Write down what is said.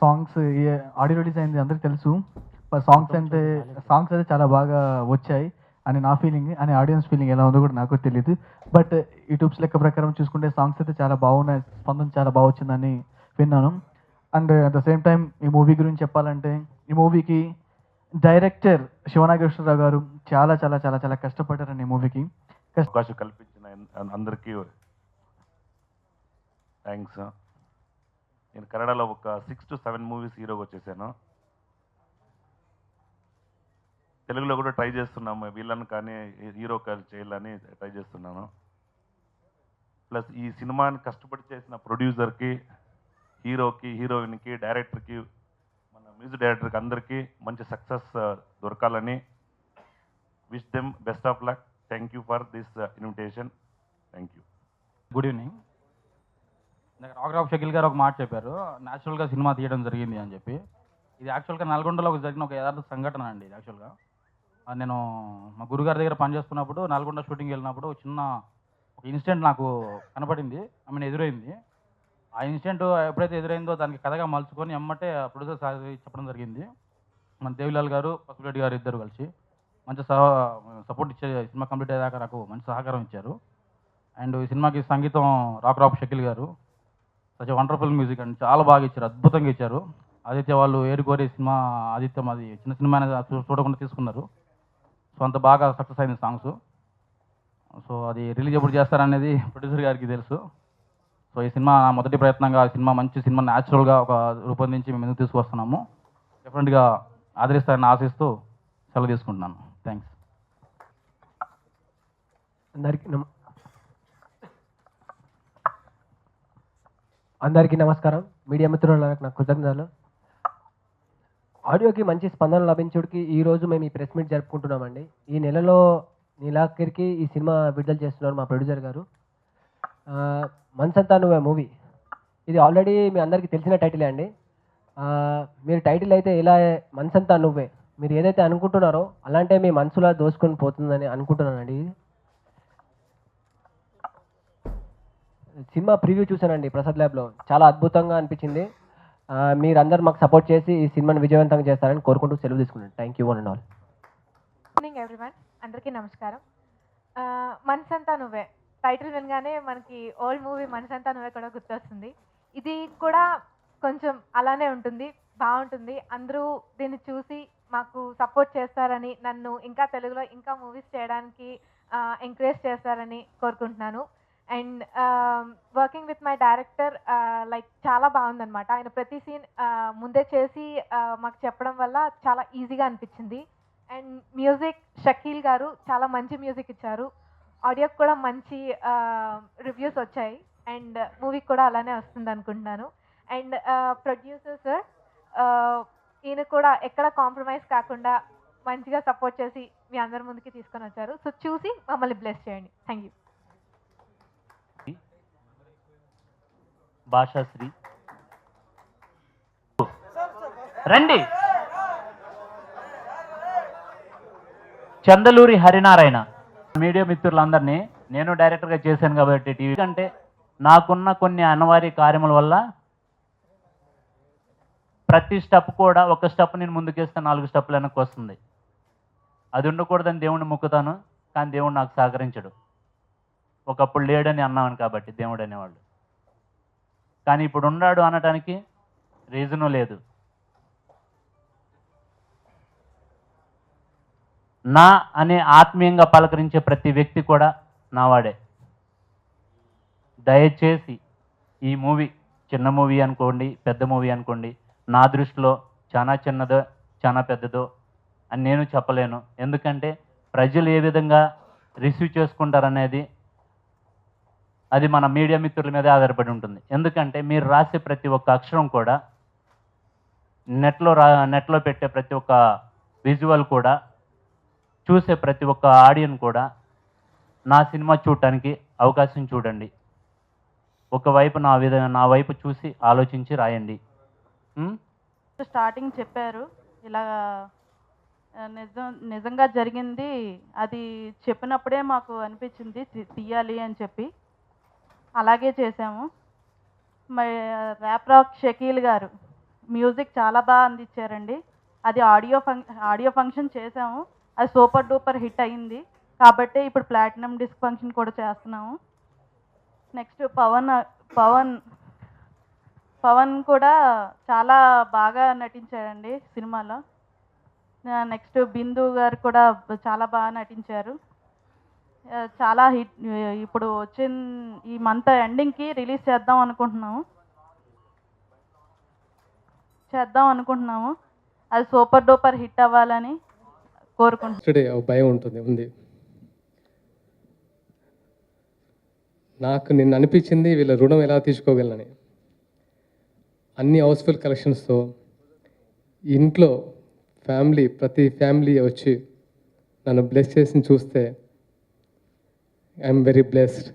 Songs audio release అయింది అందరికీ తెలుసు. సాంగ్స్ అయితే చాలా బాగా వచ్చాయి అని నా ఫీలింగ్. అని ఆడియన్స్ ఫీలింగ్ ఎలా ఉందో కూడా నాకు తెలీదు. బట్ యూట్యూబ్స్ లెక్క ప్రకారం చూసుకుంటే సాంగ్స్ అయితే చాలా బాగున్నాయి. స్పందన చాలా బాగా వచ్చిందని విన్నాను. And at the same time ఈ మూవీ గురించి చెప్పాలంటే, ఈ మూవీకి డైరెక్టర్ శివనాగేశ్వరరావు గారు చాలా చాలా చాలా చాలా కష్టపడ్డారండి ఈ మూవీకి. అవకాశం కల్పించిన అందరికీ థ్యాంక్స్. నేను కన్నడలో ఒక 6 to 7 మూవీస్ హీరోగా వచ్చేసాను. తెలుగులో కూడా ట్రై చేస్తున్నాము, వీళ్ళని కానీ హీరో చేయాలని ట్రై చేస్తున్నాను. ప్లస్ ఈ సినిమాని కష్టపడి చేసిన ప్రొడ్యూసర్కి, హీరోకి, హీరోయిన్కి, డైరెక్టర్కి, మన మ్యూజిక్ డైరెక్టర్కి అందరికీ మంచి సక్సెస్ దొరకాలని wish them best of luck. Thank you for this invitation. Thank you. Good evening. రాఘరాబ్ షకీల్ గారు ఒక మాట చెప్పారు, న్యాచురల్గా సినిమా తీయడం జరిగింది అని చెప్పి. ఇది యాక్చువల్గా నల్గొండలో జరిగిన ఒక యథార్థ సంఘటన అండి. ఇది యాక్చువల్గా నేను మా గురుగారి దగ్గర పనిచేస్తున్నప్పుడు నల్గొండ షూటింగ్ వెళ్ళినప్పుడు చిన్న ఒక ఇన్సిడెంట్ నాకు కనపడింది, ఎదురైంది. ఆ ఇన్సిడెంట్ ఎప్పుడైతే ఎదురైందో దానికి కథగా మలుచుకొని ఎమ్మటే ప్రొడ్యూసర్ సార్ చెప్పడం జరిగింది. మన దేవిలాల్ గారు, పసుపురెడ్డి గారు ఇద్దరు కలిసి మంచి సపోర్ట్ ఇచ్చే సినిమా కంప్లీట్ అయ్యాక నాకు మంచి సహకారం ఇచ్చారు. అండ్ ఈ సినిమాకి సంగీతం రాఘరాబ్ షకీల్ గారు సచ్ వండర్ఫుల్ మ్యూజిక్ అండి, చాలా బాగా ఇచ్చారు, అద్భుతంగా ఇచ్చారు. ఆదిత్య వాళ్ళు ఏడుకోరి సినిమా, ఆదిత్య మాది చిన్న సినిమా అనేది చూడకుండా తీసుకున్నారు. సో అంత బాగా సక్సెస్ అయింది సాంగ్స్. సో అది రిలీజ్ ఎప్పుడు చేస్తారనేది ప్రొడ్యూసర్ గారికి తెలుసు. సో ఈ సినిమా నా మొదటి ప్రయత్నంగా సినిమా మంచి సినిమా న్యాచురల్గా ఒక రూపొందించి మేము ఎందుకు తీసుకొస్తున్నాము. డెఫినెట్గా ఆదరిస్తారని ఆశిస్తూ సెలవు తీసుకుంటున్నాను. థ్యాంక్స్. అందరికీ నమస్కారం. మీడియా మిత్రులకు నా కృతజ్ఞతలు. ఆడియోకి మంచి స్పందన లభించుడికి ఈరోజు మేము ఈ ప్రెస్ మీట్ జరుపుకుంటున్నామండి. ఈ నెలలో నీలాఖరికి ఈ సినిమా విడుదల చేస్తున్నారు మా ప్రొడ్యూసర్ గారు. మనసంతా నువ్వే మూవీ, ఇది ఆల్రెడీ మీ అందరికీ తెలిసిన టైటిలే అండి. మీరు టైటిల్ అయితే ఇలా మనసంతా నువ్వే, మీరు ఏదైతే అనుకుంటున్నారో అలాంటే మీ మనసులో దోసుకొని పోతుందని అనుకుంటున్నానండి. సినిమా ప్రివ్యూ చూశానండి ప్రసాద్ ల్యాబ్లో, చాలా అద్భుతంగా అనిపించింది. మీరందరూ మాకు సపోర్ట్ చేసి ఈ సినిమాని విజయవంతంగా చేస్తారని కోరుకుంటూ సెలవు తీసుకున్నాను. Thank you one and all. Morning everyone, అందరికీ నమస్కారం. మనసంతా నువ్వే టైటిల్ వినగానే మనకి ఓల్డ్ మూవీ మనసంతా నువ్వే కూడా గుర్తొస్తుంది. ఇది కూడా కొంచెం అలానే ఉంటుంది, బాగుంటుంది. అందరూ దీన్ని చూసి మాకు సపోర్ట్ చేస్తారని, నన్ను ఇంకా తెలుగులో ఇంకా మూవీస్ చేయడానికి ఎంకరేజ్ చేస్తారని కోరుకుంటున్నాను. And working with my director like చాలా బాగుందనమాట. ఆయన ప్రతి సీన్ ముందే చేసి మాకు చెప్పడం వల్ల చాలా ఈజీగా అనిపించింది. అండ్ మ్యూజిక్ షకీల్ గారు చాలా మంచి మ్యూజిక్ ఇచ్చారు. ఆడియోకి కూడా మంచి రివ్యూస్ వచ్చాయి. అండ్ మూవీకి కూడా అలానే వస్తుంది అనుకుంటున్నాను. అండ్ ప్రొడ్యూసర్ సార్, ఈయన కూడా ఎక్కడ కాంప్రమైజ్ కాకుండా మంచిగా సపోర్ట్ చేసి మీ అందరి ముందుకి తీసుకొని వచ్చారు. సో చూసి మమ్మల్ని బ్లెస్ చేయండి. Thank you. భాషాశ్రీ రండి. చందలూరి హరినారాయణ. మీడియా మిత్రులందరినీ నేను డైరెక్టర్గా చేశాను కాబట్టి టీవీ కంటే నాకున్న కొన్ని అనివార్య కార్యముల వల్ల ప్రతి స్టెప్ కూడా ఒక స్టెప్ నేను ముందుకేస్తే 4 స్టెప్లు వెనక్కి వస్తుంది. అది ఉండకూడదని దేవుడిని మొక్కుతాను, కానీ దేవుడు నాకు సహకరించడు. ఒకప్పుడు లేడని అన్నాను కాబట్టి దేవుడు అనేవాళ్ళు, కానీ ఇప్పుడు ఉన్నాడు అనటానికి రీజను లేదు. నా అనే ఆత్మీయంగా పలకరించే ప్రతి వ్యక్తి కూడా నావాడే. దయచేసి ఈ మూవీ చిన్న మూవీ అనుకోండి, పెద్ద మూవీ అనుకోండి, నా దృష్టిలో చాలా చిన్నదో చాలా పెద్దదో అని నేను చెప్పలేను. ఎందుకంటే ప్రజలు ఏ విధంగా రిసీవ్ చేసుకుంటారనేది అది మన మీడియా మిత్రుల మీద ఆధారపడి ఉంటుంది. ఎందుకంటే మీరు రాసే ప్రతి ఒక్క అక్షరం కూడా, నెట్లో పెట్టే ప్రతి ఒక్క విజువల్ కూడా, చూసే ప్రతి ఒక్క ఆడియన్ కూడా నా సినిమా చూడటానికి అవకాశం చూడండి. ఒకవైపు నా వైపు చూసి ఆలోచించి రాయండి. స్టార్టింగ్ చెప్పారు ఇలా నిజంగా జరిగింది, అది చెప్పినప్పుడే మాకు అనిపించింది తీయాలి అని చెప్పి, అలాగే చేసాము. మరి ర్యాప్ రాక్ షకీల్ గారు మ్యూజిక్ చాలా బాగా అందించారండి. అది ఆడియో ఫంక్షన్ చేసాము, అది సూపర్ డూపర్ హిట్ అయింది కాబట్టి ఇప్పుడు ప్లాటినం డిస్క్ ఫంక్షన్ కూడా చేస్తున్నాము. నెక్స్ట్ పవన్ కూడా చాలా బాగా నటించాడండి సినిమాలో. నెక్స్ట్ బిందు గారు కూడా చాలా బాగా నటించారు. చాలా హిట్. ఇప్పుడు వచ్చిన ఈ మంత్ ఎండింగ్కి రిలీజ్ చేద్దాం అనుకుంటున్నాము. అది సూపర్ డూపర్ హిట్ అవ్వాలని కోరుకుంటున్నాను. భయం ఉంది. నాకు నిన్న అనిపించింది వీళ్ళ రుణం ఎలా తీసుకోగలనని. అన్ని హౌస్ఫుల్ కలెక్షన్స్తో ఇంట్లో ప్రతి ఫ్యామిలీ వచ్చి నన్ను బ్లెస్ చేసి చూస్తే ఐఎమ్ వెరీ బ్లెస్డ్.